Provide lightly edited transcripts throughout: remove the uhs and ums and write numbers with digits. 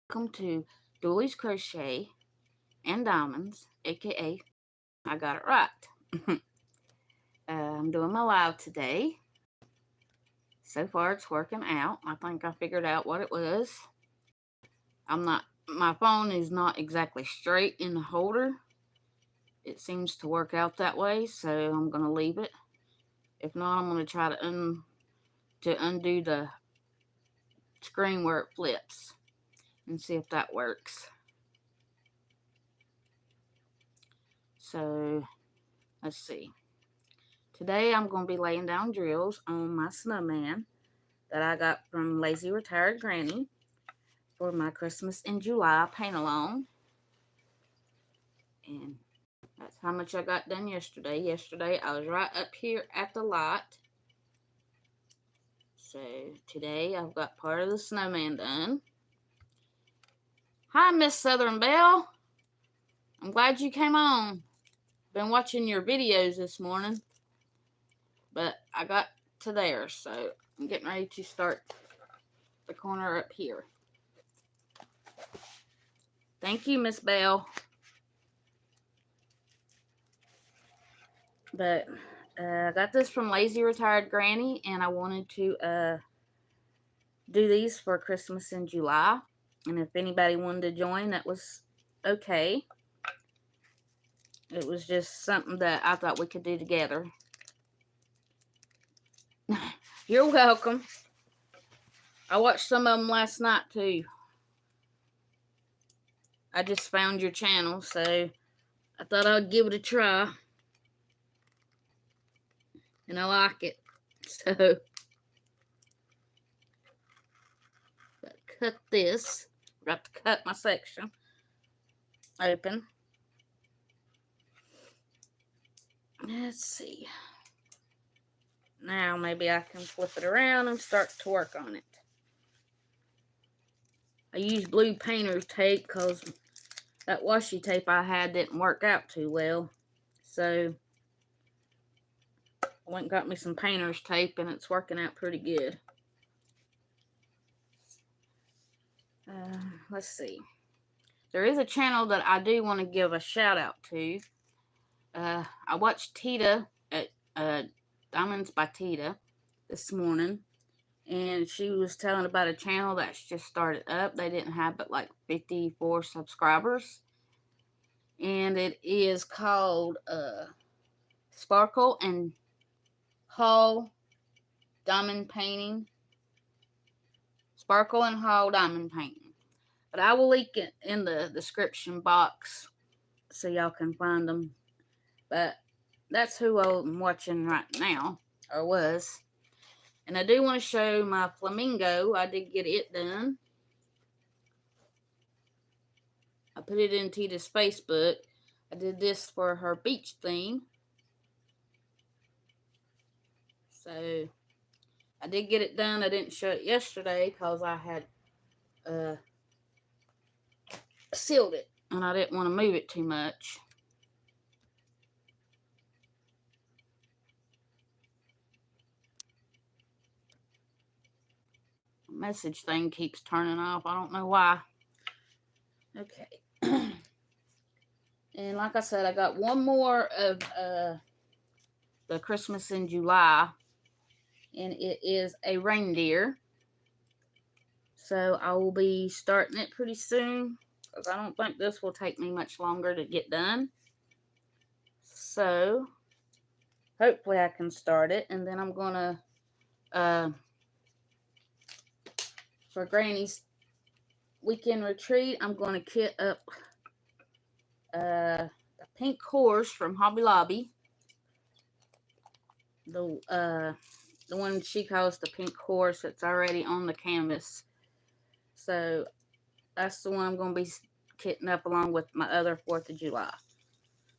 Welcome to Dudley's Crochet and Diamonds, aka I got it right. I'm doing my live today. So far it's working out. I think I figured out what it was. My phone is not exactly straight in the holder. It seems to work out that way, so I'm going to leave it. If not, I'm going to try to undo the screen where it flips and see if that works. So, let's see. Today I'm going to be laying down drills on my snowman that I got from Lazy Retired Granny for my Christmas in July paint-along. And that's how much I got done yesterday. Yesterday I was right up here at the lot. So today I've got part of the snowman done. Hi, Miss Southern Belle. I'm glad you came on. Been watching your videos this morning, but I got to there, so I'm getting ready to start the corner up here. Thank you, Miss Belle. But I got this from Lazy Retired Granny, and I wanted to do these for Christmas in July. And if anybody wanted to join, that was okay. It was just something that I thought we could do together. You're welcome. I watched some of them last night too. I just found your channel, so I thought I'd give it a try. And I like it. So, cut this. Got to cut my section open. Let's see. Now maybe I can flip it around and start to work on it. I used blue painter's tape because that washi tape I had didn't work out too well. So I went and got me some painter's tape, and it's working out pretty good. Let's see. There is a channel that I do want to give a shout out to. I watched Tita at Diamonds by Tita this morning, and she was telling about a channel that's just started up. They didn't have but like 54 subscribers, and it is called Sparkle and Hall Diamond Painting. Sparkle and Hall Diamond Painting. But I will link it in the description box so y'all can find them. But that's who I'm watching right now, or was. And I do want to show my flamingo. I did get it done. I put it in Tita's Facebook. I did this for her beach theme. So I did get it done. I didn't show it yesterday because I had sealed it, and I didn't want to move it too much. Message thing keeps turning off. I don't know why. Okay. And like I said, I got one more of the Christmas in July, and it is a reindeer. So I will be starting it pretty soon, because I don't think this will take me much longer to get done. So hopefully I can start it, and then I'm gonna for Granny's weekend retreat, I'm going to kit up the pink horse from Hobby Lobby. The one she calls the pink horse that's already on the canvas. So that's the one I'm going to be kitting up along with my other 4th of July.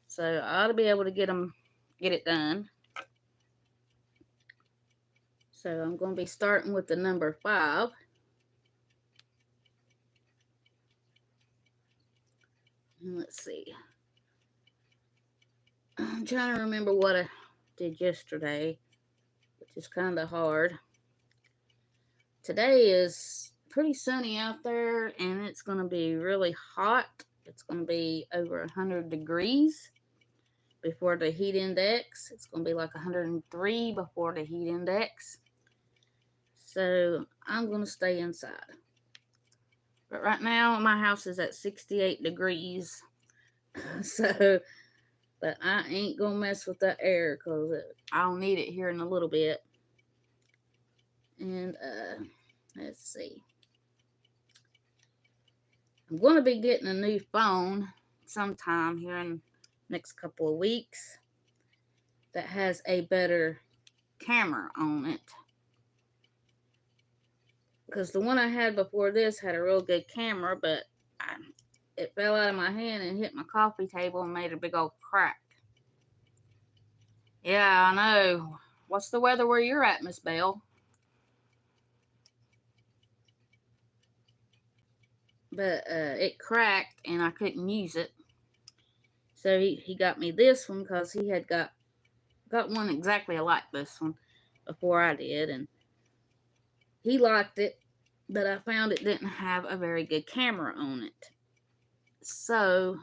So I ought to be able to get it done. So I'm going to be starting with the number 5. Let's see. I'm trying to remember what I did yesterday, which is kind of hard. Today is pretty sunny out there, and it's going to be really hot. It's going to be over 100 degrees before the heat index. It's going to be like 103 before the heat index. So I'm going to stay inside. But right now my house is at 68 degrees. So, but I ain't going to mess with that air because I'll need it here in a little bit. And let's see. I'm going to be getting a new phone sometime here in the next couple of weeks that has a better camera on it. Because the one I had before this had a real good camera, but it fell out of my hand and hit my coffee table and made a big old crack. Yeah, I know. What's the weather where you're at, Miss Bell? But it cracked and I couldn't use it. So he got me this one because he had got one exactly like this one before I did. And he liked it, but I found it didn't have a very good camera on it. So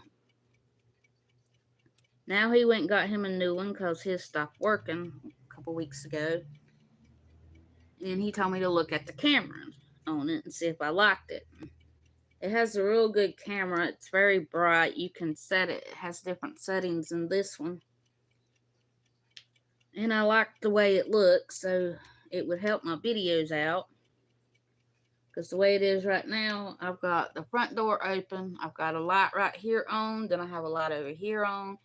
now he went and got him a new one because his stopped working a couple weeks ago. And he told me to look at the camera on it and see if I liked it. It has a real good camera. It's very bright. You can set it. It has different settings in this one. And I like the way it looks, so it would help my videos out. Because the way it is right now, I've got the front door open. I've got a light right here on. Then I have a light over here on.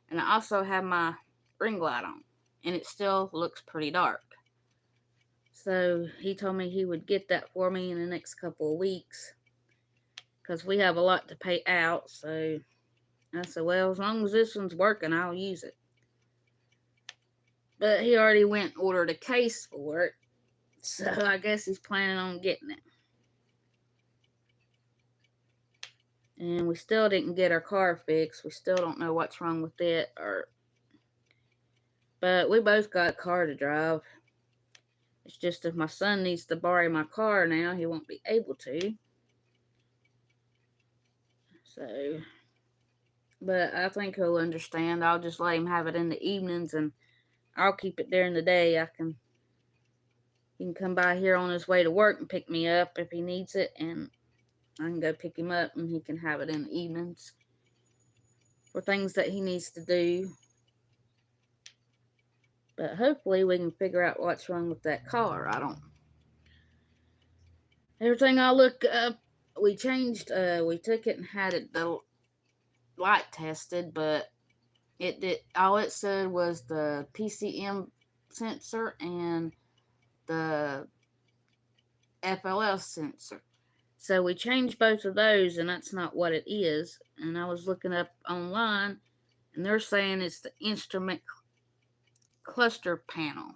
And I also have my ring light on. And it still looks pretty dark. So he told me he would get that for me in the next couple of weeks. Because we have a lot to pay out. So I said, well, as long as this one's working, I'll use it. But he already went and ordered a case for it. So I guess he's planning on getting it. And we still didn't get our car fixed. We still don't know what's wrong with it. But we both got a car to drive. It's just if my son needs to borrow my car now, he won't be able to. So, but I think he'll understand. I'll just let him have it in the evenings and I'll keep it during the day. He can come by here on his way to work and pick me up if he needs it, and I can go pick him up and he can have it in the evenings for things that he needs to do. But hopefully we can figure out what's wrong with that car. Everything I look up, we changed, we took it and had it the light tested, but all it said was the PCM sensor and the FLS sensor. So we changed both of those, and that's not what it is. And I was looking up online, and they're saying it's the instrument cluster panel.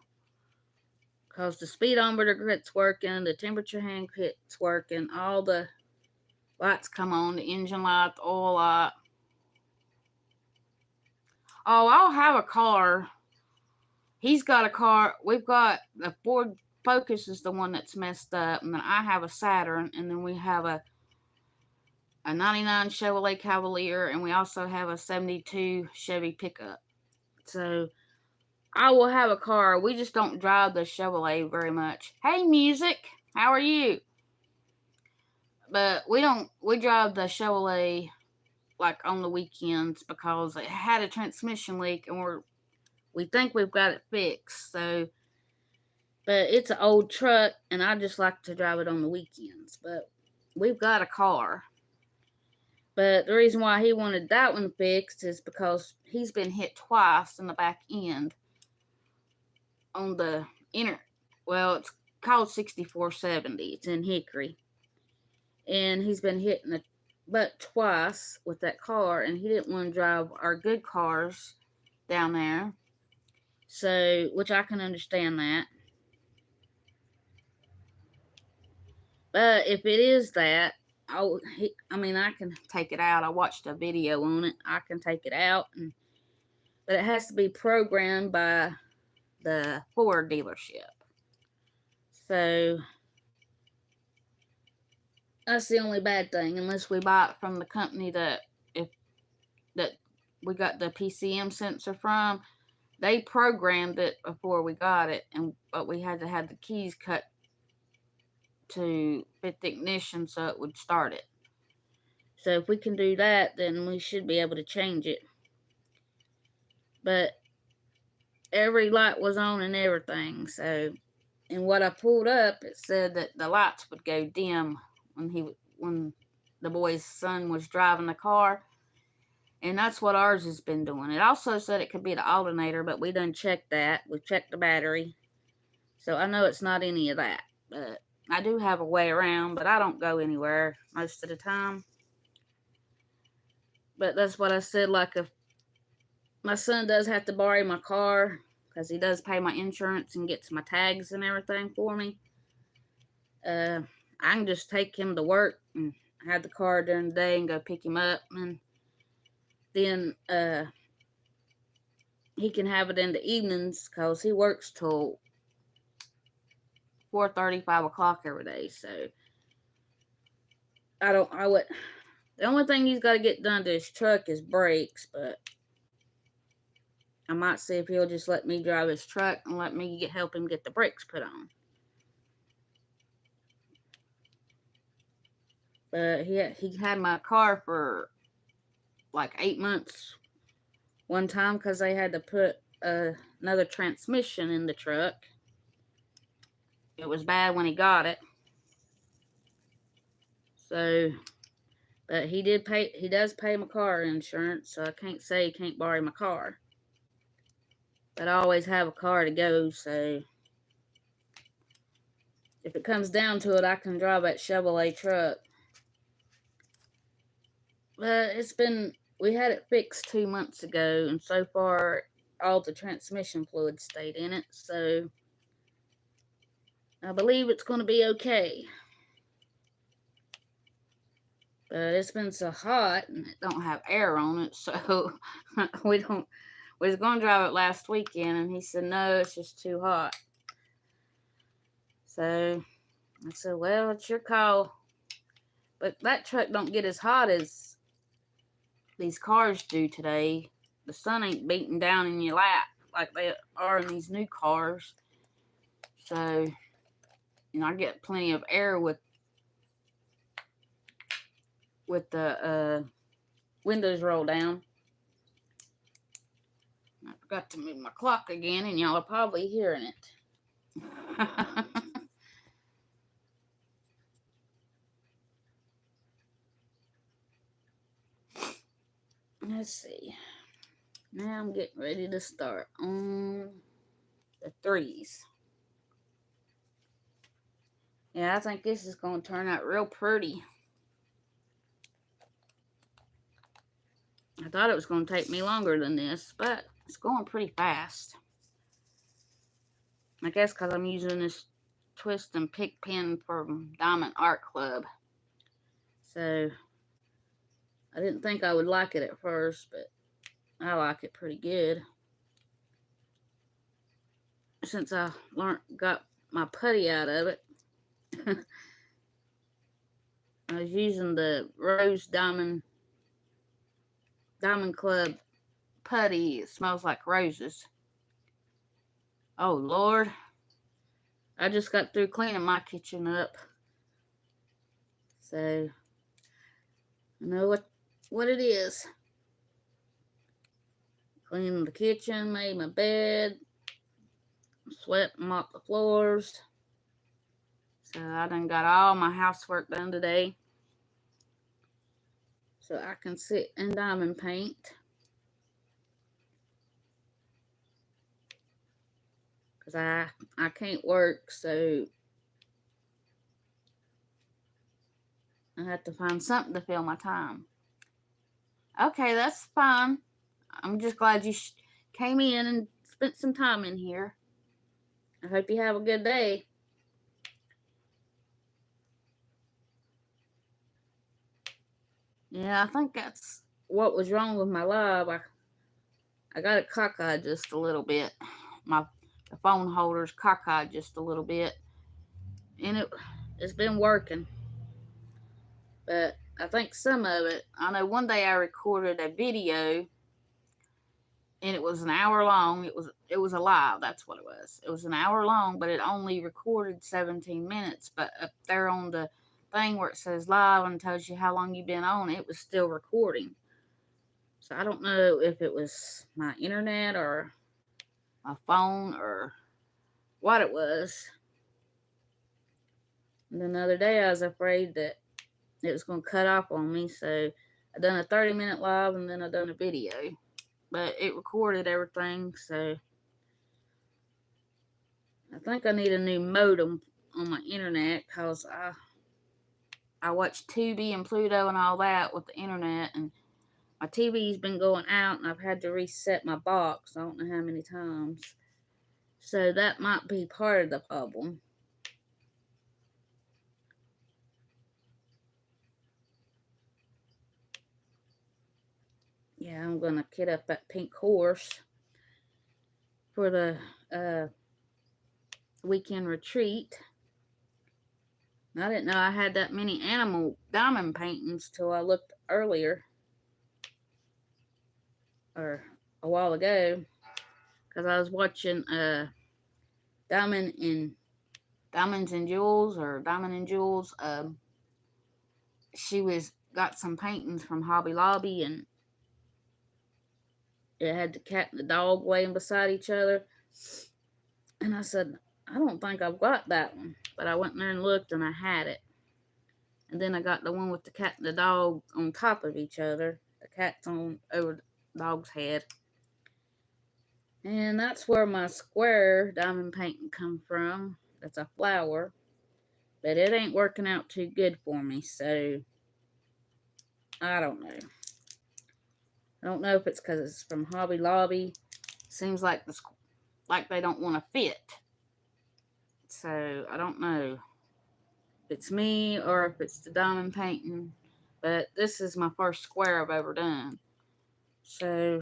Because the speedometer quits working, the temperature hand quits working, all the lights come on, the engine light, the oil light. Oh, I'll have a car. He's got a car. We've got the Ford Focus is the one that's messed up, and then I have a Saturn, and then we have a 99 Chevrolet Cavalier, and we also have a 72 Chevy pickup. So I will have a car. We just don't drive the Chevrolet very much. Hey, music, how are you? But we drive the Chevrolet like on the weekends because it had a transmission leak, and we think we've got it fixed. So, but it's an old truck, and I just like to drive it on the weekends. But we've got a car. But the reason why he wanted that one fixed is because he's been hit twice in the back end on the well, it's called 6470. It's in Hickory. And he's been hit in the butt twice with that car, and he didn't want to drive our good cars down there. So, which I can understand that. But if it is that, I can take it out. I watched a video on it. I can take it out, but it has to be programmed by the Ford dealership. So, That's the only bad thing, unless we buy it from the company that we got the PCM sensor from. They programmed it before we got it, but we had to have the keys cut to fit the ignition so it would start it. So if we can do that, then we should be able to change it. But every light was on and everything. So, and what I pulled up, it said that the lights would go dim when the boy's son was driving the car. And that's what ours has been doing. It also said it could be the alternator, but we done checked that. We checked the battery. So I know it's not any of that. But I do have a way around, but I don't go anywhere most of the time. But that's what I said, like if my son does have to borrow my car, because he does pay my insurance and gets my tags and everything for me, I can just take him to work and have the car during the day and go pick him up, and then he can have it in the evenings because he works till 4:30, 5 o'clock every day. So the only thing he's got to get done to his truck is brakes, but I might see if he'll just let me drive his truck and let me help him get the brakes put on. But he had my car for like 8 months one time because they had to put another transmission in the truck. It was bad when he got it. So, but he does pay my car insurance, so I can't say he can't borrow my car. But I always have a car to go, so if it comes down to it, I can drive that Chevrolet truck. But we had it fixed 2 months ago, and so far all the transmission fluid stayed in it, so I believe it's going to be okay. But it's been so hot and it don't have air on it, so we was going to drive it last weekend, and he said no, it's just too hot. So I said, well, it's your call. But that truck don't get as hot as these cars do today. The sun ain't beating down in your lap like they are in these new cars. So, I get plenty of air with the windows rolled down. I forgot to move my clock again, and y'all are probably hearing it. Let's see. Now I'm getting ready to start on the 3s. Yeah, I think this is going to turn out real pretty. I thought it was going to take me longer than this, but it's going pretty fast. I guess because I'm using this twist and pick pen from Diamond Art Club. So, I didn't think I would like it at first, but I like it pretty good. Since I got my putty out of it, I was using the Rose Diamond Club putty. It smells like roses. Oh, Lord. I just got through cleaning my kitchen up. So, I know what it is. Cleaned the kitchen, made my bed, swept and mopped the floors. So, I done got all my housework done today. So, I can sit and diamond paint. Because I can't work, so I have to find something to fill my time. Okay, that's fine. I'm just glad you came in and spent some time in here. I hope you have a good day. Yeah, I think that's what was wrong with my live. I got it cockeyed just a little bit. The phone holder's cockeyed just a little bit. And it's been working. But I think some of it, I know one day I recorded a video and it was an hour long. It was a live, that's what it was. It was an hour long, but it only recorded 17 minutes. But up there on the thing where it says live and tells you how long you've been on, it was still recording. So I don't know if it was my internet or my phone or what it was. And then the other day I was afraid that it was going to cut off on me, so I done a 30-minute live and then I done a video. But it recorded everything, so I think I need a new modem on my internet, because I watch Tubi and Pluto and all that with the internet, and my TV's been going out and I've had to reset my box I don't know how many times. So that might be part of the problem. Yeah, I'm going to get up that pink horse for the weekend retreat. I didn't know I had that many animal diamond paintings till I looked earlier, or a while ago, because I was watching Diamonds and Jewels, or Diamond and Jewels. She got some paintings from Hobby Lobby, and it had the cat and the dog laying beside each other. And I said, I don't think I've got that one, but I went in there and looked, and I had it. And then I got the one with the cat and the dog on top of each other. The cat's on over the dog's head. And that's where my square diamond painting come from. That's a flower. But it ain't working out too good for me, so I don't know. I don't know if it's because it's from Hobby Lobby. Seems like they don't want to fit. So I don't know if it's me or if it's the diamond painting. But this is my first square I've ever done. So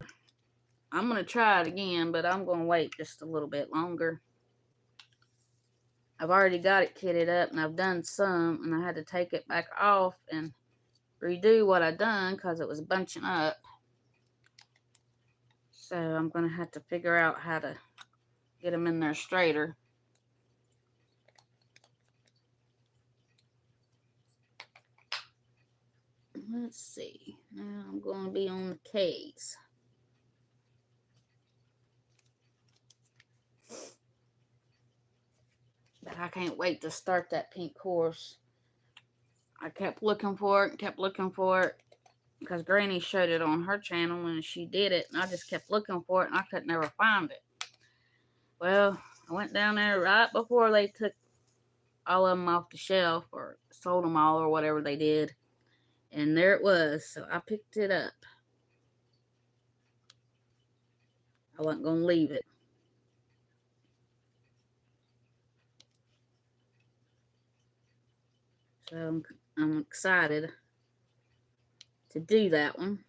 I'm going to try it again, but I'm going to wait just a little bit longer. I've already got it kitted up, and I've done some, and I had to take it back off and redo what I done because it was bunching up. So I'm going to have to figure out how to get them in there straighter. Let's see. Now I'm going to be on the K's. But I can't wait to start that pink horse. I kept looking for it and kept looking for it, because Granny showed it on her channel and she did it, and I just kept looking for it and I could never find it. Well, I went down there right before they took all of them off the shelf or sold them all or whatever they did, and there it was. So I picked it up. I wasn't going to leave it. So I'm excited to do that one.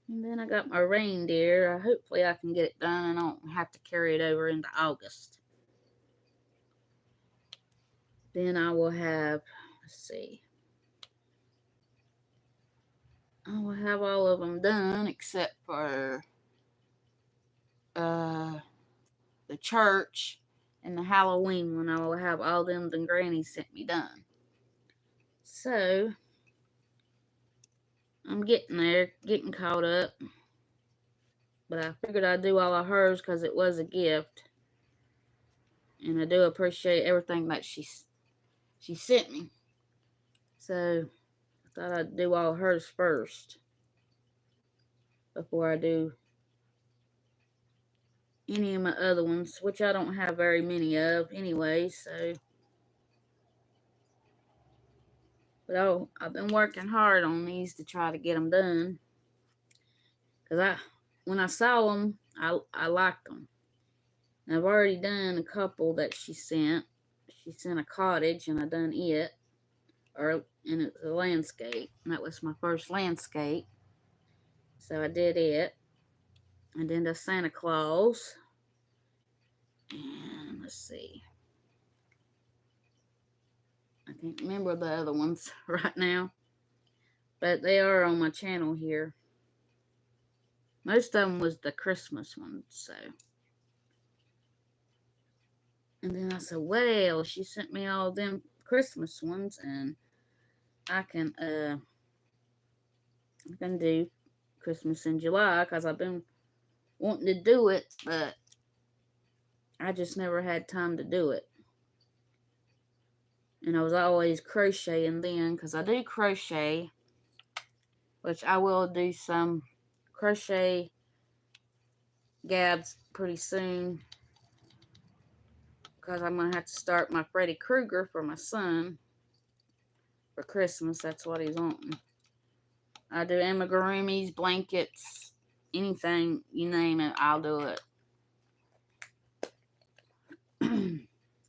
And then I got my reindeer. Hopefully I can get it done and I don't have to carry it over into August. Then I will have, let's see, I will have all of them done except for the church and the Halloween one. I will have all them that Granny sent me done. So I'm getting there, getting caught up. But I figured I'd do all of hers because it was a gift. And I do appreciate everything that she sent me. So I thought I'd do all of hers first before I do any of my other ones, which I don't have very many of anyway, so. But I've been working hard on these to try to get them done. Because when I saw them, I liked them. And I've already done a couple that she sent. She sent a cottage, and I done it. And it's a landscape. And that was my first landscape. So I did it. And then the Santa Claus. And let's see. I can't remember the other ones right now, but they are on my channel here. Most of them was the Christmas ones, so. And then I said, well, she sent me all them Christmas ones, and I can do Christmas in July, because I've been wanting to do it, but I just never had time to do it. And I was always crocheting then, because I do crochet, which I will do some crochet gabs pretty soon, because I'm going to have to start my Freddy Krueger for my son for Christmas. That's what he's wanting. I do amigurumis, blankets, anything, you name it, I'll do it.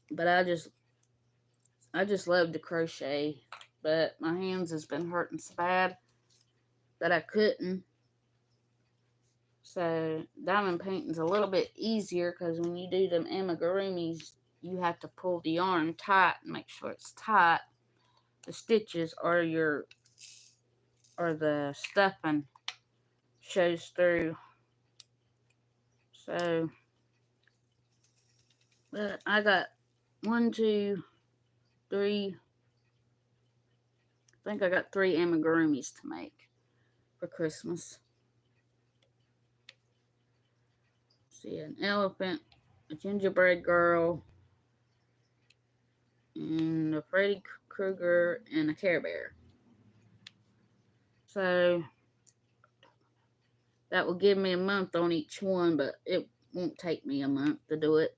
But I just love to crochet, but my hands has been hurting so bad that I couldn't. So diamond painting's a little bit easier, because when you do them amigurumis, you have to pull the yarn tight and make sure it's tight. The stitches or the stuffing shows through. So, but I got 1, 2, 3. I think I got 3 amigurumis to make for Christmas. See, an elephant, a gingerbread girl, and a Freddy Krueger, and a Care Bear. So that will give me a month on each one, but it won't take me a month to do it.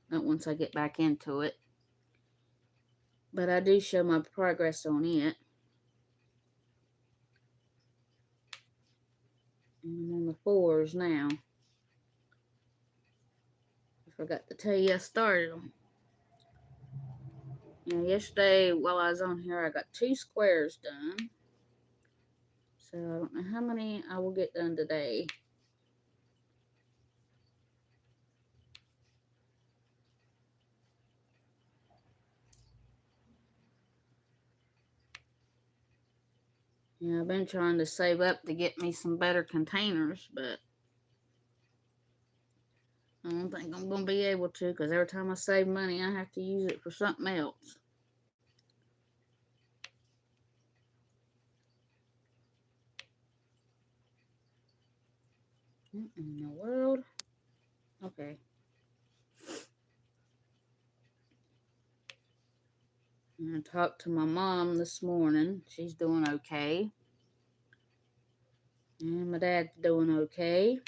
Not once I get back into it. But I do show my progress on it. And I'm on the 4s now. I forgot to tell you I started them. You know, yesterday while I was on here, I got 2 squares done. So I don't know how many I will get done today. Yeah, I've been trying to save up to get me some better containers, but I don't think I'm going to be able to, because every time I save money, I have to use it for something else. What in the world? Okay. I talked to my mom this morning. She's doing okay. And my dad's doing okay.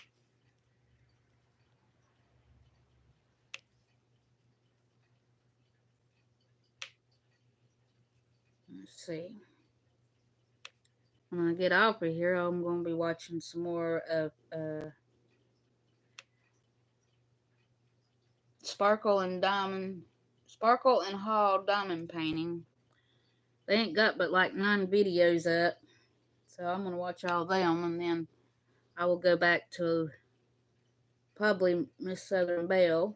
Let's see. When I get off of here, I'm going to be watching some more of Sparkle and Hall diamond painting. They ain't got but like 9 videos up. So I'm going to watch all them, and then I will go back to probably Miss Southern Belle.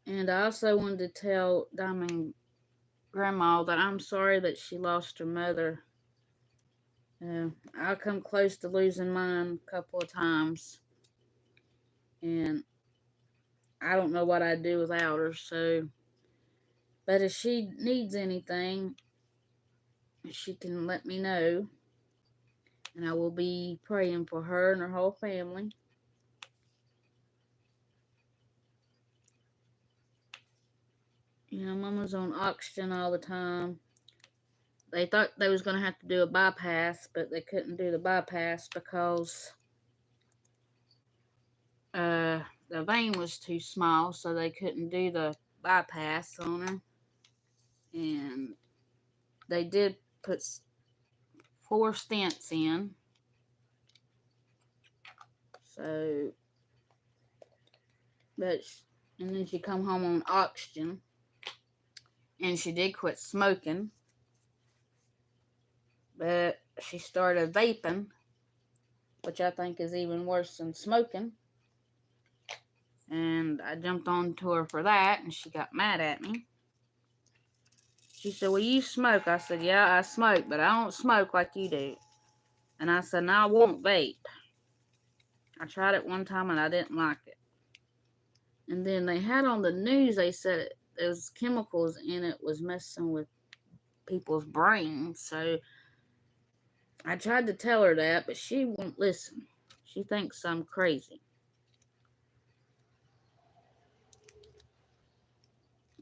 And I also wanted to tell Diamond Grandma that I'm sorry that she lost her mother. I come close to losing mine a couple of times. And I don't know what I'd do without her, so. But if she needs anything, she can let me know. And I will be praying for her and her whole family. You know, Mama's on oxygen all the time. They thought they was going to have to do a bypass, but they couldn't do the bypass because the vein was too small, so they couldn't do the bypass on her. And they did put 4 stents in. So, and then she come home on oxygen. And she did quit smoking. But she started vaping, which I think is even worse than smoking. And I jumped on to her for that, and she got mad at me. She said, well, you smoke. I said, yeah, I smoke, but I don't smoke like you do. And I said, no, I won't vape. I tried it one time, and I didn't like it. And then they had on the news, they said there was chemicals in it was messing with people's brains. So I tried to tell her that, but she won't listen. She thinks I'm crazy.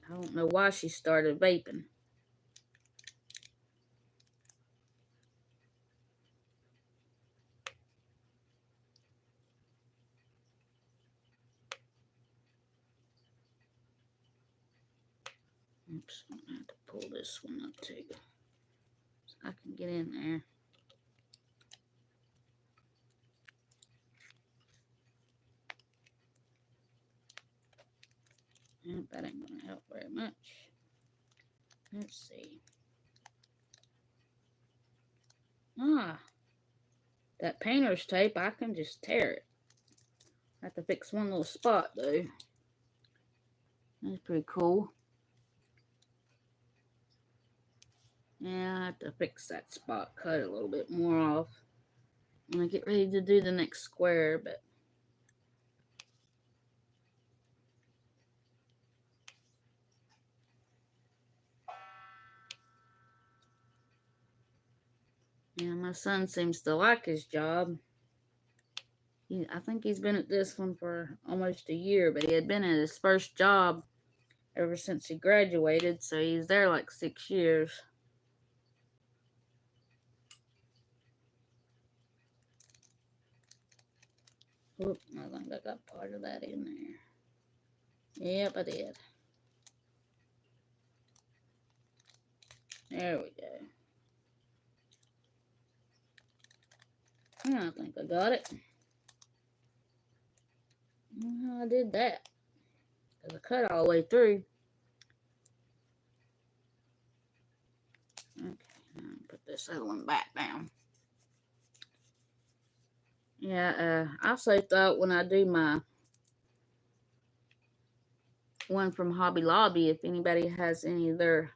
I don't know why she started vaping. Oops, I'm gonna have to pull this one up too, so I can get in there. Yep, that ain't gonna help very much. Let's see. That painter's tape, I can just tear it. I have to fix one little spot though. That's pretty cool. Yeah, I have to fix that spot, cut a little bit more off when I get ready to do the next square, but yeah, my son seems to like his job. I think he's been at this one for almost a year, but he had been at his first job ever since he graduated, so he's there like 6 years. Oop, I think I got part of that in there. Yep, I did. There we go. I think I got it. I don't know how I did that. Because I cut all the way through. Okay, now put this other one back down. Yeah, I also thought when I do my one from Hobby Lobby, if anybody has any of their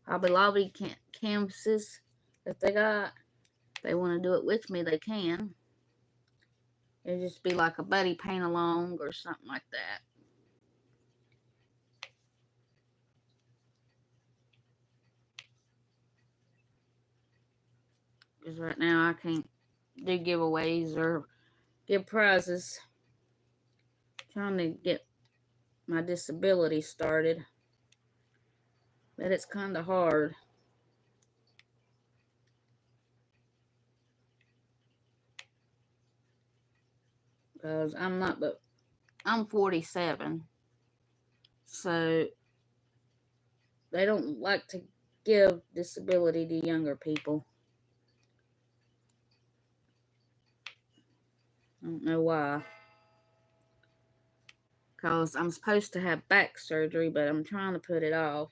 Hobby Lobby canvases that they got, if they want to do it with me, they can. It'd just be like a buddy paint along or something like that. Because right now I can't do giveaways or give prizes. Trying to get my disability started, but it's kind of hard. Because I'm 47. So they don't like to give disability to younger people. I don't know why. Because I'm supposed to have back surgery, but I'm trying to put it off.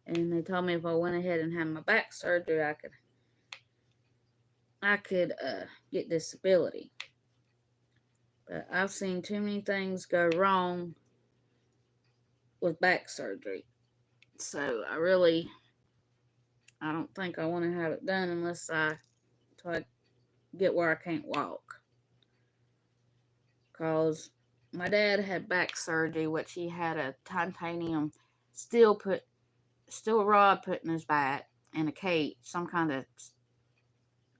And they told me if I went ahead and had my back surgery, I could get disability. But I've seen too many things go wrong with back surgery. So I don't think I want to have it done unless I get where I can't walk. Because my dad had back surgery, which he had a titanium steel rod put in his back and a cage, some kind of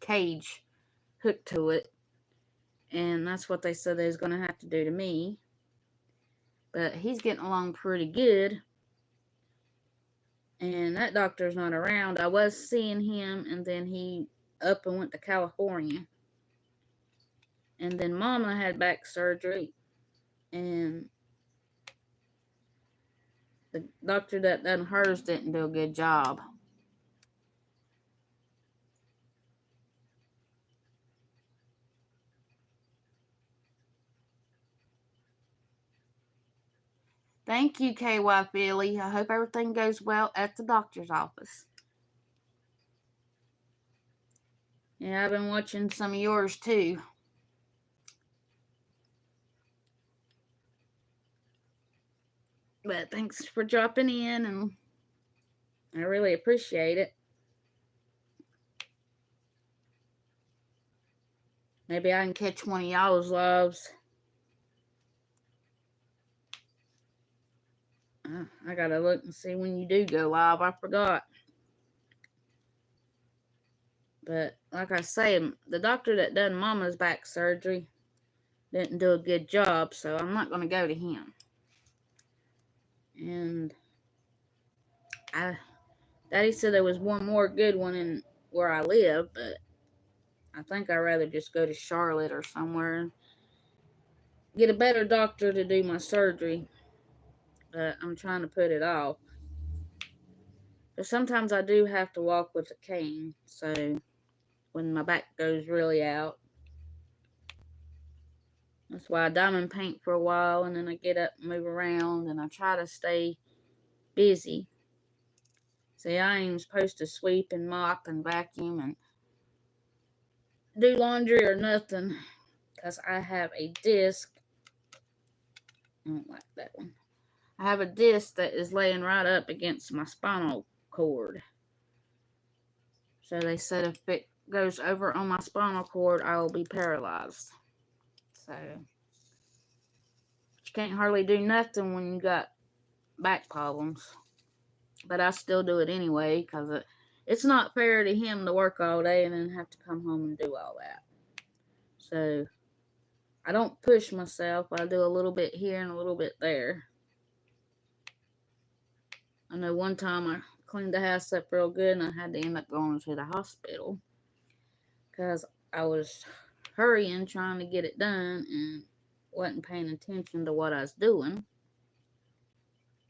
cage hooked to it. And that's what they said they was going to have to do to me. But he's getting along pretty good. And that doctor's not around. I was seeing him, and then he up and went to California. And then Mama had back surgery, and the doctor that done hers didn't do a good job. Thank you, KY Philly. I hope everything goes well at the doctor's office. Yeah, I've been watching some of yours too. But thanks for dropping in, and I really appreciate it. Maybe I can catch one of y'all's lives. I gotta look and see when you do go live. I forgot. But like I say, the doctor that done Mama's back surgery didn't do a good job, so I'm not gonna go to him. And Daddy said there was one more good one in where I live, but I think I'd rather just go to Charlotte or somewhere and get a better doctor to do my surgery. But I'm trying to put it off. But sometimes I do have to walk with a cane, so when my back goes really out. That's why I diamond paint for a while, and then I get up and move around, and I try to stay busy. See, I ain't supposed to sweep and mop and vacuum and do laundry or nothing, because I have a disc. I don't like that one. I have a disc that is laying right up against my spinal cord. So they said if it goes over on my spinal cord, I will be paralyzed. So you can't hardly do nothing when you got back problems. But I still do it anyway, because it's not fair to him to work all day and then have to come home and do all that. So I don't push myself. I do a little bit here and a little bit there. I know one time I cleaned the house up real good, and I had to end up going to the hospital because I was hurrying trying to get it done and wasn't paying attention to what I was doing.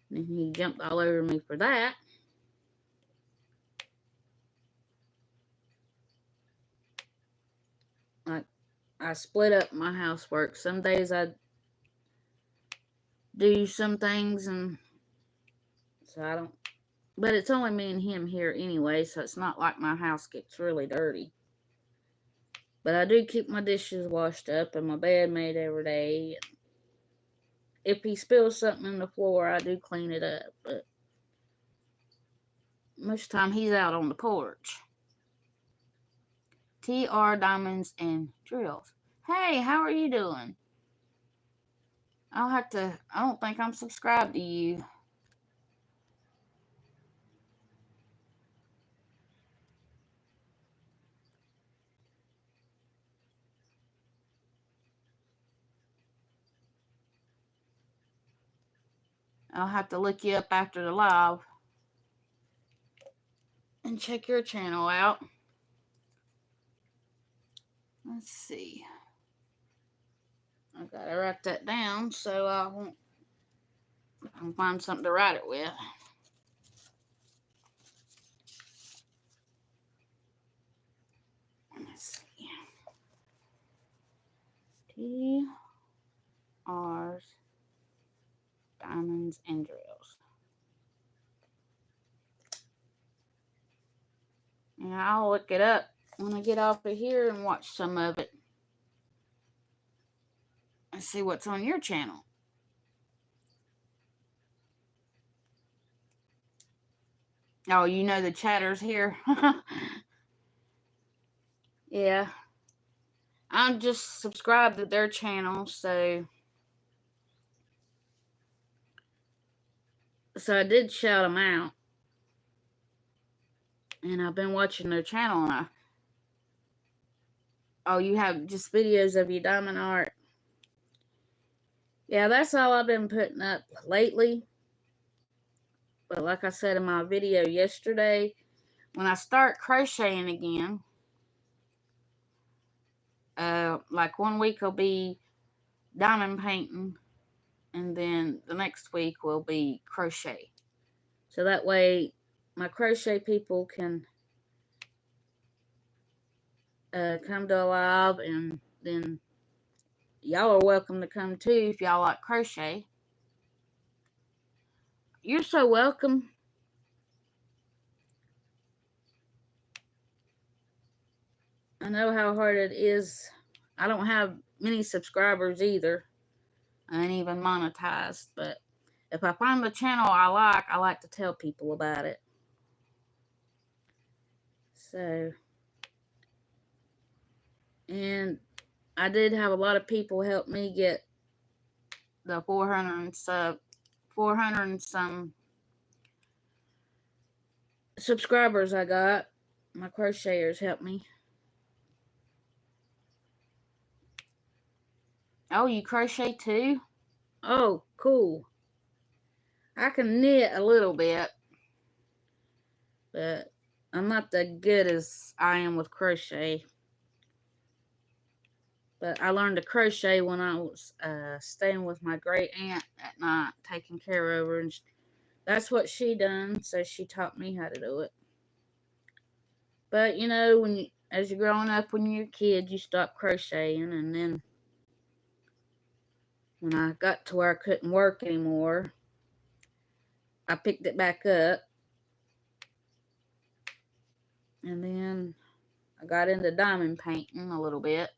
And he jumped all over me for that. I split up my housework. Some days I do some things, and so I don't. But it's only me and him here anyway, so it's not like my house gets really dirty. But I do keep my dishes washed up and my bed made every day. If he spills something on the floor, I do clean it up. But most of the time, he's out on the porch. TR Diamonds and Drills. Hey, how are you doing? I don't think I'm subscribed to you. I'll have to look you up after the live and check your channel out. Let's see. I gotta write that down so I can find something to write it with. Let's see. TR's Diamonds and Drills. And I'll look it up when I get off of here and watch some of it. And see what's on your channel. Oh, you know the chatters here. Yeah. I'm just subscribed to their channel, so I did shout them out. And I've been watching their channel, and oh, you have just videos of your diamond art. Yeah, that's all I've been putting up lately. But like I said in my video yesterday, when I start crocheting again, like 1 week will be diamond painting, and then the next week will be crochet. So that way my crochet people can come to a live, and then y'all are welcome to come too if y'all like crochet. You're so welcome. I know how hard it is. I don't have many subscribers either. I ain't even monetized, but if I find a channel I like to tell people about it. So, and I did have a lot of people help me get the 400 and some subscribers I got. My crocheters helped me. Oh, you crochet too? Oh, cool. I can knit a little bit, but I'm not that good as I am with crochet. But I learned to crochet when I was staying with my great aunt at night, taking care of her, and that's what she done. So she taught me how to do it. But you know, as you're growing up, when you're a kid, you stop crocheting, and then when I got to where I couldn't work anymore, I picked it back up, and then I got into diamond painting a little bit.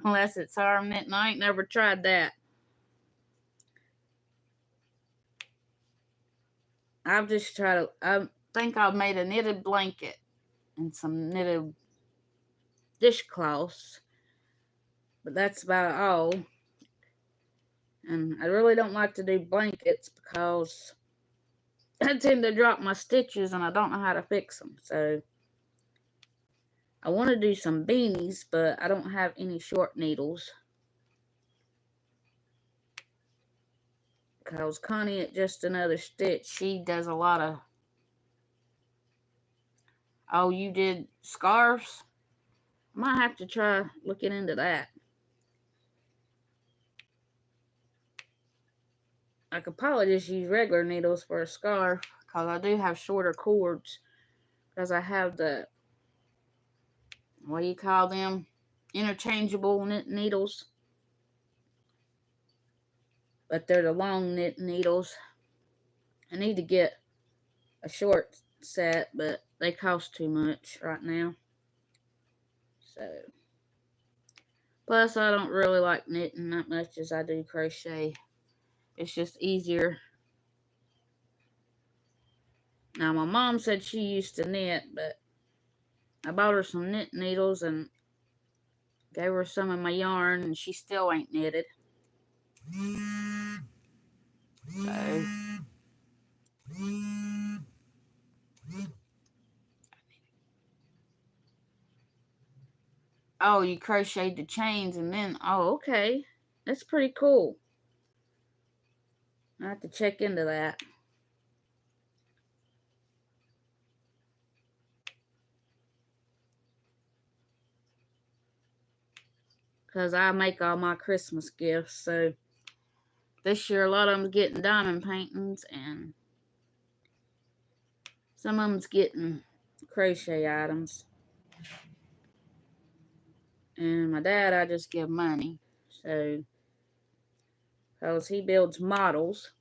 Unless it's arm knitting, I ain't never tried that. I've just tried to, I think I've made a knitted blanket and some knitted dishcloths, but that's about all. And I really don't like to do blankets because I tend to drop my stitches and I don't know how to fix them. So I want to do some beanies, but I don't have any short needles. Because Connie at Just Another Stitch, she does a lot of... Oh, you did scarves? I might have to try looking into that. I could probably just use regular needles for a scarf, because I do have shorter cords. Because I have the... What do you call them? Interchangeable needles. But they're the long knit needles. I need to get a short set, but they cost too much right now. So, plus I don't really like knitting that much as I do crochet. It's just easier. Now my mom said she used to knit, but I bought her some knit needles and gave her some of my yarn, and she still ain't knitted. So, oh, you crocheted the chains and then... Oh, okay. That's pretty cool. I have to check into that. Because I make all my Christmas gifts. So this year a lot of them's getting diamond paintings, and some of them's getting crochet items. And my dad, I just give money. So, because he builds models.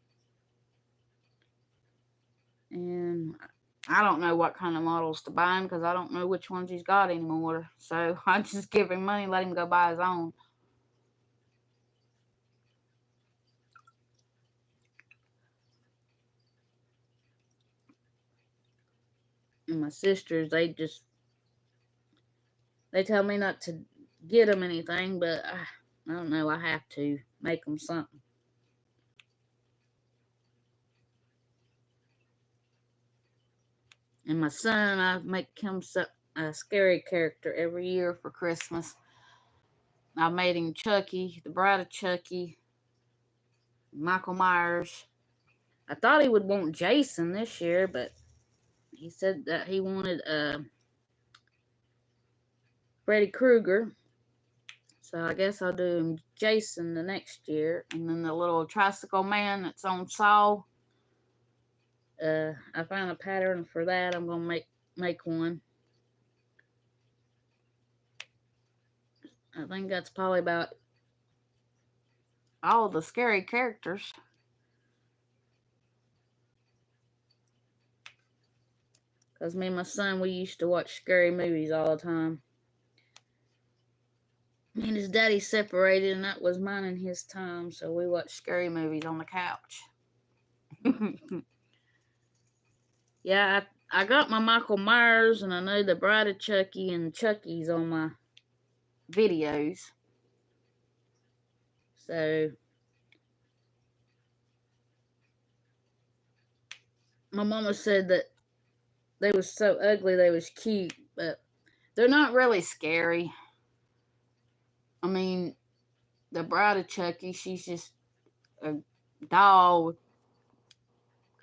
And I don't know what kind of models to buy him, because I don't know which ones he's got anymore. So I just give him money, let him go buy his own. And my sisters, they tell me not to get them anything, but I don't know, I have to make them something. And my son, I make him a scary character every year for Christmas. I made him Chucky, the Bride of Chucky, Michael Myers. I thought he would want Jason this year, but he said that he wanted Freddy Krueger. So I guess I'll do him Jason the next year. And then the little tricycle man that's on Saw. I found a pattern for that. I'm going to make one. I think that's probably about all the scary characters. Because me and my son, we used to watch scary movies all the time. Me and his daddy separated, and that was mine and his time, so we watched scary movies on the couch. Yeah, I got my Michael Myers, and I know the Bride of Chucky and Chucky's on my videos. So, my mama said that they was so ugly they was cute, but they're not really scary. I mean, the Bride of Chucky, she's just a doll with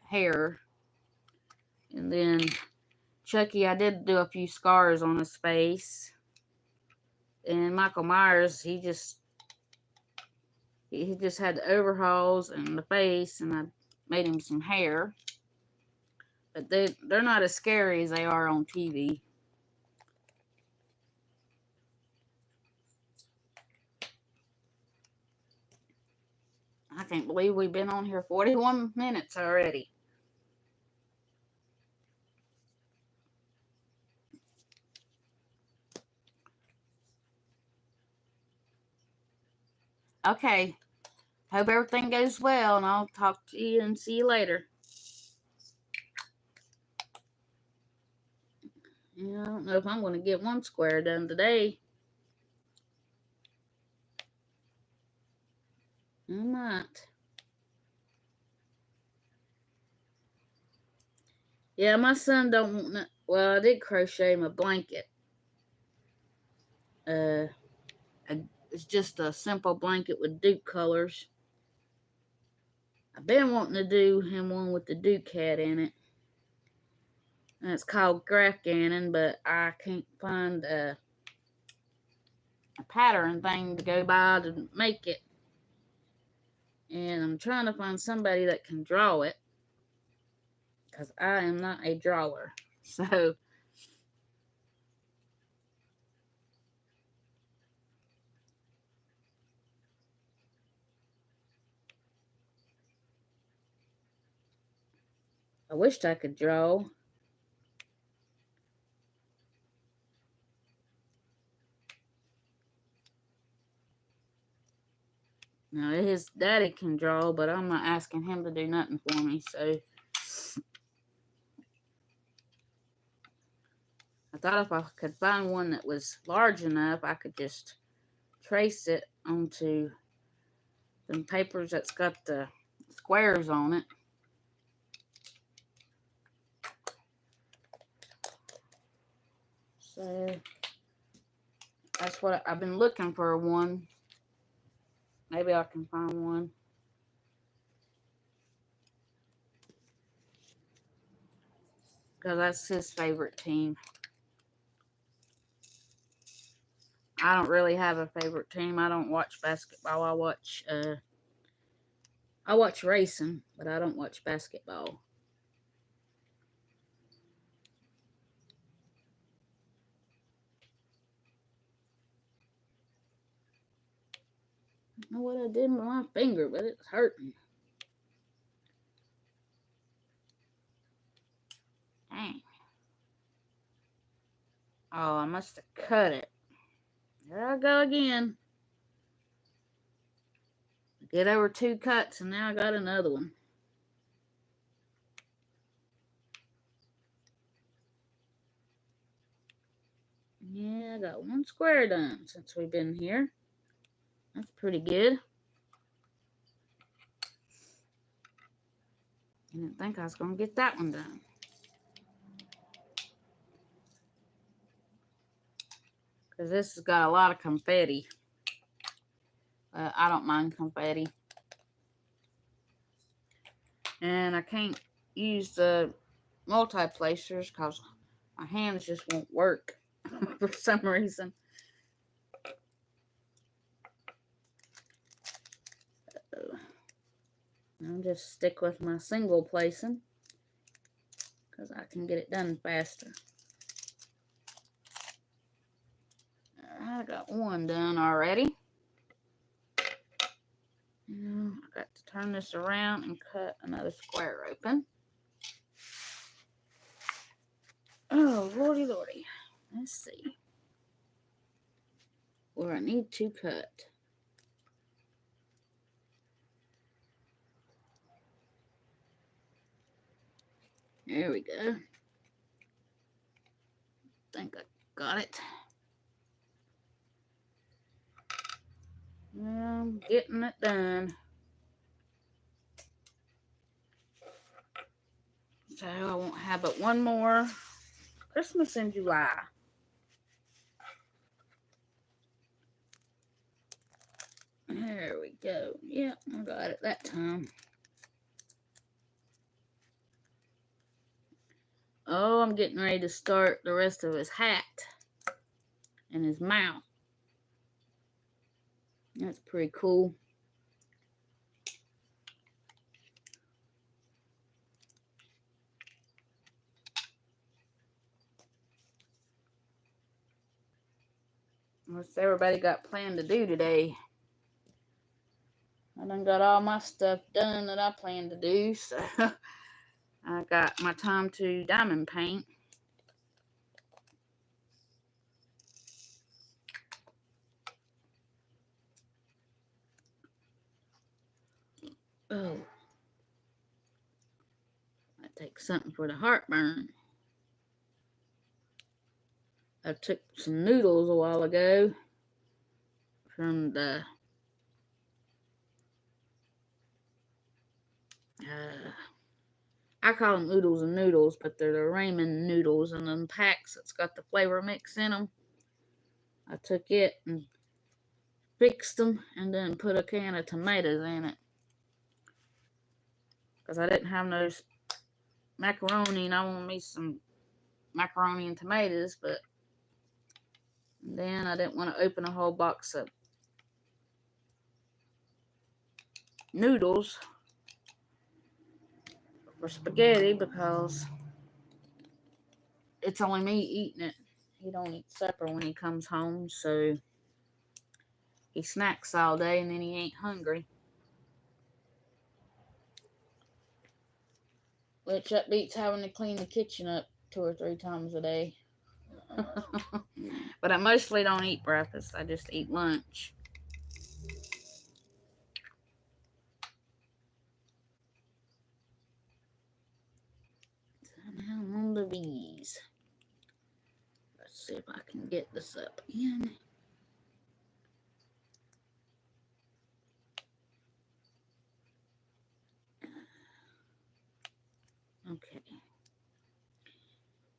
hair. And then Chucky, I did do a few scars on his face. And Michael Myers, he just had the overalls and the face, and I made him some hair. But they're not as scary as they are on TV. I can't believe we've been on here 41 minutes already. Okay. Hope everything goes well, and I'll talk to you and see you later. Yeah, I don't know if I'm going to get one square done today. I might. Yeah, my son don't want no, well, I did crochet him a blanket. It's just a simple blanket with Duke colors. I've been wanting to do him one with the Duke hat in it. And it's called Grafganon, but I can't find a pattern thing to go by to make it. And I'm trying to find somebody that can draw it, because I am not a drawer. So I wished I could draw. Now, his daddy can draw, but I'm not asking him to do nothing for me, so I thought if I could find one that was large enough, I could just trace it onto them papers that's got the squares on it. So that's what I've been looking for one. Maybe I can find one. Because that's his favorite team. I don't really have a favorite team. I don't watch basketball. I watch racing, but I don't watch basketball. I don't know what I did with my finger, but it's hurting. Dang. Oh, I must have cut it. There I go again. Get over 2 cuts, and now I got another one. Yeah, I got 1 square done since we've been here. That's pretty good. I didn't think I was going to get that one done. Because this has got a lot of confetti. I don't mind confetti. And I can't use the multi-placers because my hands just won't work for some reason. I'll just stick with my single placing because I can get it done faster. I got one done already. Now I got to turn this around and cut another square open. Oh, lordy, lordy. Let's see. where I need to cut. There we go. Think I got it. I'm getting it done. So I won't have but one more Christmas in July. There we go. Yep, I got it that time. Oh, I'm getting ready to start the rest of his hat and his mouth. That's pretty cool. What's everybody got planned to do today? I done got all my stuff done that I planned to do, so I got my time to diamond paint. Oh, I take something for the heartburn. I took some noodles a while ago from the I call them oodles and noodles, but they're the ramen noodles in them packs that's got the flavor mix in them. I took it and fixed them and then put a can of tomatoes in it. Because I didn't have no macaroni and I wanted me some macaroni and tomatoes, but then I didn't want to open a whole box of noodles for spaghetti because it's only me eating it. He don't eat supper when he comes home, so he snacks all day and then he ain't hungry. Which that beats having to clean the kitchen up 2 or 3 times a day. But I mostly don't eat breakfast. I just eat lunch. So now on the V's. Let's see if I can get this up in. Okay.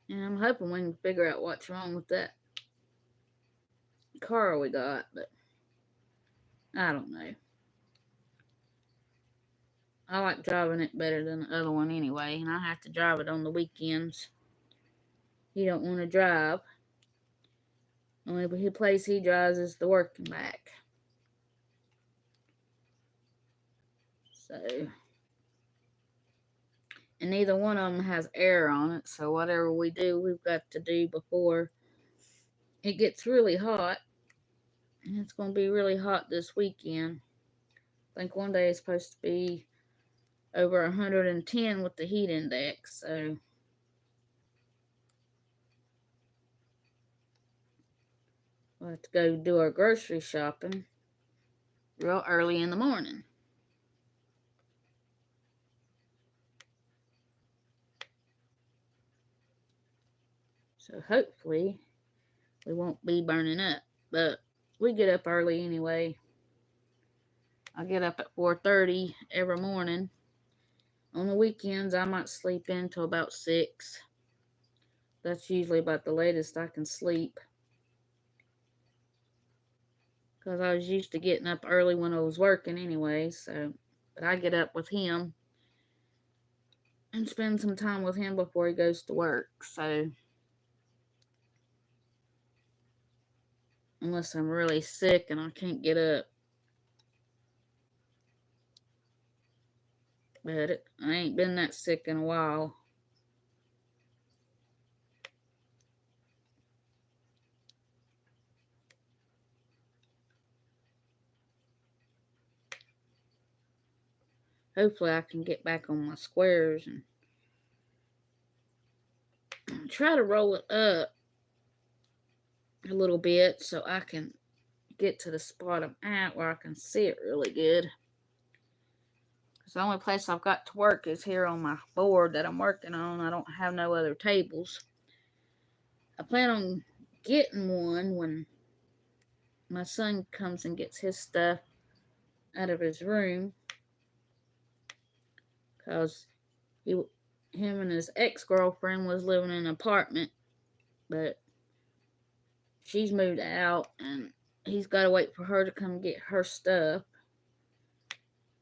And I'm hoping we can figure out what's wrong with that car we got, but I don't know. I like driving it better than the other one anyway, and I have to drive it on the weekends. He don't want to drive. Only place he drives is the work and back. So, and neither one of them has air on it, so whatever we do, we've got to do before it gets really hot. And it's going to be really hot this weekend. I think one day is supposed to be over 110 with the heat index, so we'll have to go do our grocery shopping real early in the morning. So hopefully we won't be burning up, but we get up early anyway. I get up at 4:30 every morning. On the weekends, I might sleep in till about 6. That's usually about the latest I can sleep. Because I was used to getting up early when I was working anyway, so. But I get up with him and spend some time with him before he goes to work, so. Unless I'm really sick and I can't get up. But I ain't been that sick in a while. Hopefully I can get back on my squares and try to roll it up a little bit so I can get to the spot I'm at where I can see it really good. Because the only place I've got to work is here on my board that I'm working on. I don't have no other tables. I plan on getting one when my son comes and gets his stuff out of his room. Because him and his ex-girlfriend was living in an apartment. But she's moved out and he's got to wait for her to come get her stuff.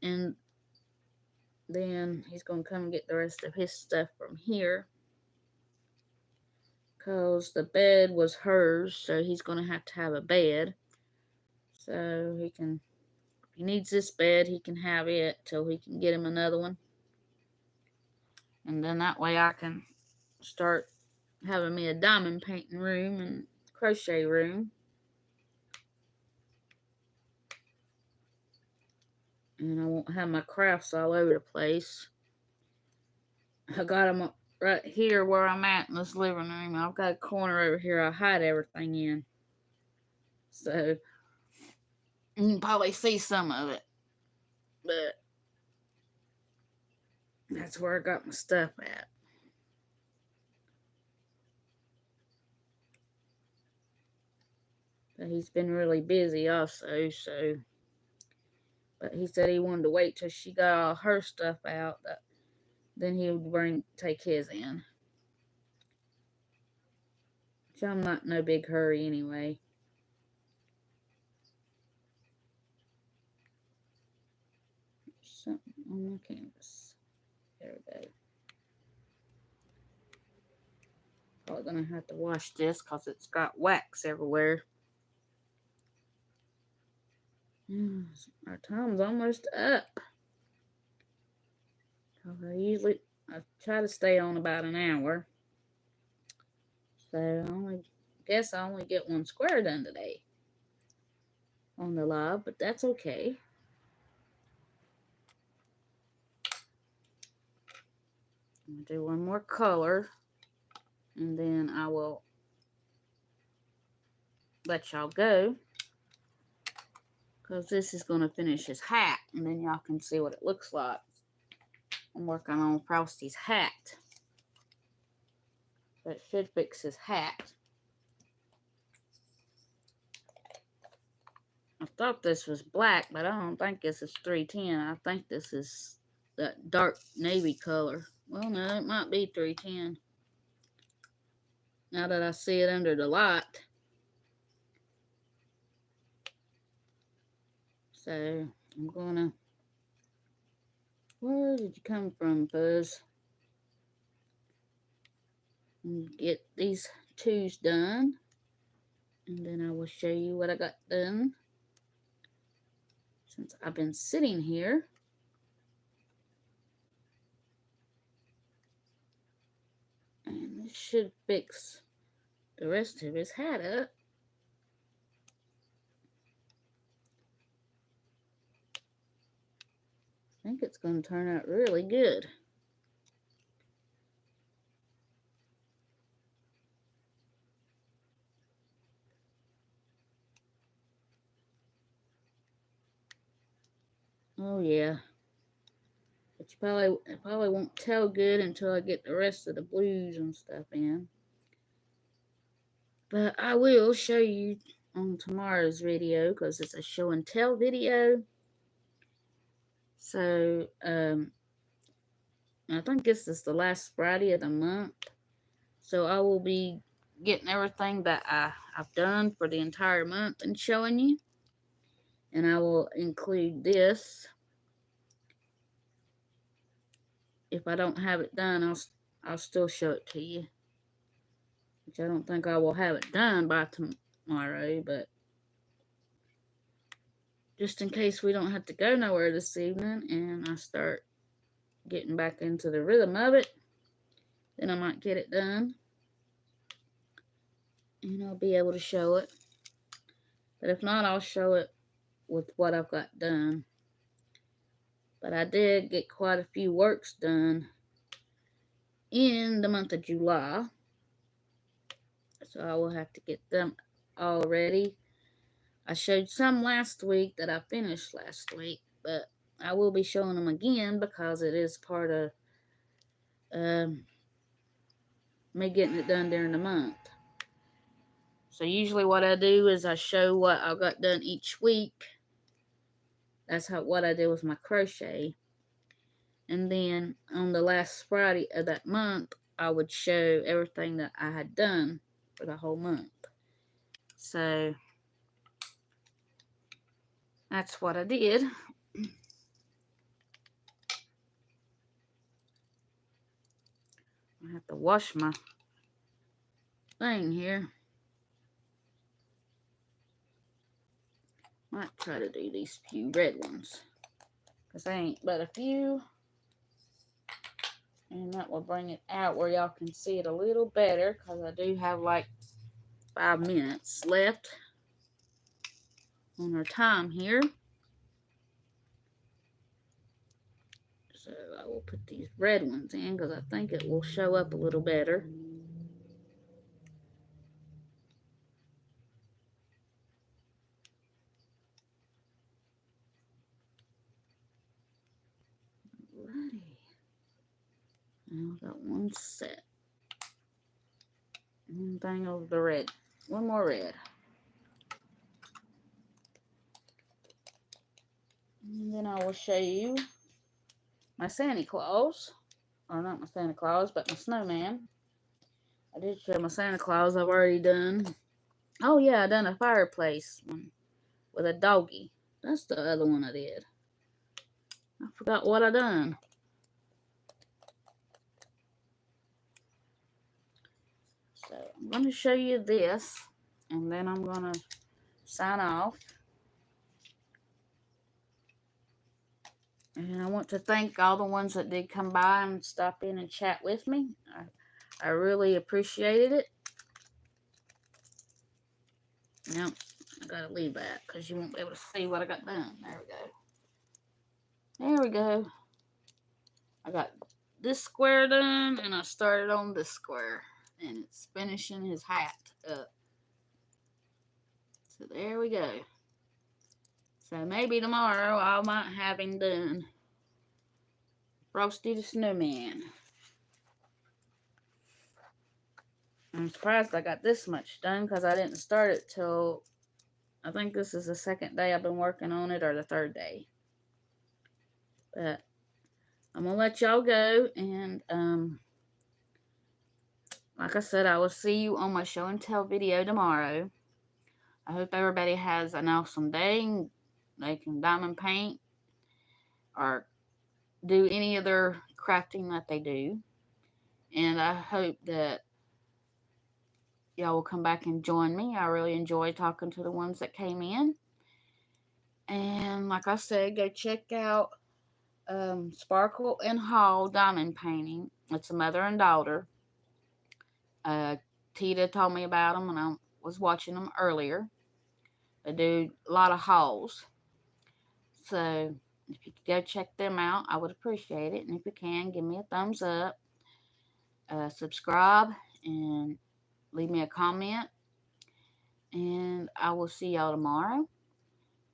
And then he's going to come and get the rest of his stuff from here. Because the bed was hers, so he's going to have a bed. So he needs this bed, he can have it till he can get him another one. And then that way I can start having me a diamond painting room and crochet room. And I won't have my crafts all over the place. I got them right here where I'm at in this living room. I've got a corner over here I hide everything in. So you can probably see some of it. But that's where I got my stuff at. But he's been really busy also, so. But he said he wanted to wait till she got all her stuff out. Then he would take his in. Which I'm not in no big hurry anyway. Something on my canvas. There we go. Probably gonna have to wash this because it's got wax everywhere. Our time's almost up. I try to stay on about an hour. So I guess I only get one square done today on the live, but that's okay. I'm gonna do one more color and then I will let y'all go. Because this is going to finish his hat. And then y'all can see what it looks like. I'm working on Frosty's hat. That should fix his hat. I thought this was black, but I don't think this is 310. I think this is that dark navy color. Well, no, it might be 310. Now that I see it under the light. So, I'm gonna... Where did you come from, Buzz? Get these twos done. And then I will show you what I got done. Since I've been sitting here. And this should fix the rest of his hat up. I think it's going to turn out really good. Oh yeah. But it probably won't tell good until I get the rest of the blues and stuff in. But I will show you on tomorrow's video because it's a show and tell video. So, I think this is the last Friday of the month. So I will be getting everything that I've done for the entire month and showing you. And I will include this. If I don't have it done, I'll still show it to you. Which I don't think I will have it done by tomorrow, but just in case we don't have to go nowhere this evening and I start getting back into the rhythm of it, then I might get it done. And I'll be able to show it. But if not, I'll show it with what I've got done. But I did get quite a few works done in the month of July. So I will have to get them all ready. I showed some last week that I finished last week, but I will be showing them again because it is part of me getting it done during the month. So usually what I do is I show what I got done each week. That's what I did with my crochet. And then on the last Friday of that month, I would show everything that I had done for the whole month. So that's what I did. I have to wash my thing here. Might try to do these few red ones, because they ain't but a few. And that will bring it out where y'all can see it a little better, because I do have like 5 minutes left on our time here. So I will put these red ones in because I think it will show up a little better. Alrighty. Now I've got one set. One thing over the red. One more red. And then I will show you my Santa Claus. Or not my Santa Claus, but my snowman. I did show my Santa Claus I've already done. Oh yeah, I done a fireplace one with a doggy. That's the other one I did. I forgot what I done. So I'm going to show you this, and then I'm going to sign off. And I want to thank all the ones that did come by and stop in and chat with me. I really appreciated it. Now, I gotta leave that because you won't be able to see what I got done. There we go. There we go. I got this square done, and I started on this square. And it's finishing his hat up. So there we go. So maybe tomorrow I might have him done. Frosty the Snowman. I'm surprised I got this much done because I didn't start it till, I think this is the second day I've been working on it, or the third day. But I'm going to let y'all go, and like I said, I will see you on my show and tell video tomorrow. I hope everybody has an awesome day. They can diamond paint or do any other crafting that they do. And I hope that y'all will come back and join me. I really enjoy talking to the ones that came in. And like I said, go check out Sparkle and Hall Diamond Painting. It's a mother and daughter. Tita told me about them, and I was watching them earlier. They do a lot of hauls. So if you could go check them out, I would appreciate it. And if you can, give me a thumbs up. Subscribe and leave me a comment. And I will see y'all tomorrow.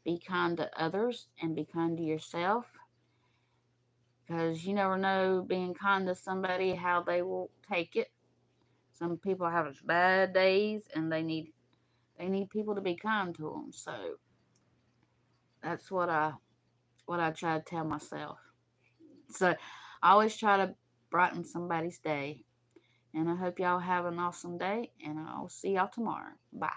Be kind to others and be kind to yourself. Because you never know, being kind to somebody, how they will take it. Some people have bad days, and they need people to be kind to them. So that's what I try to tell myself. So I always try to brighten somebody's day. And I hope y'all have an awesome day, and I'll see y'all tomorrow. Bye.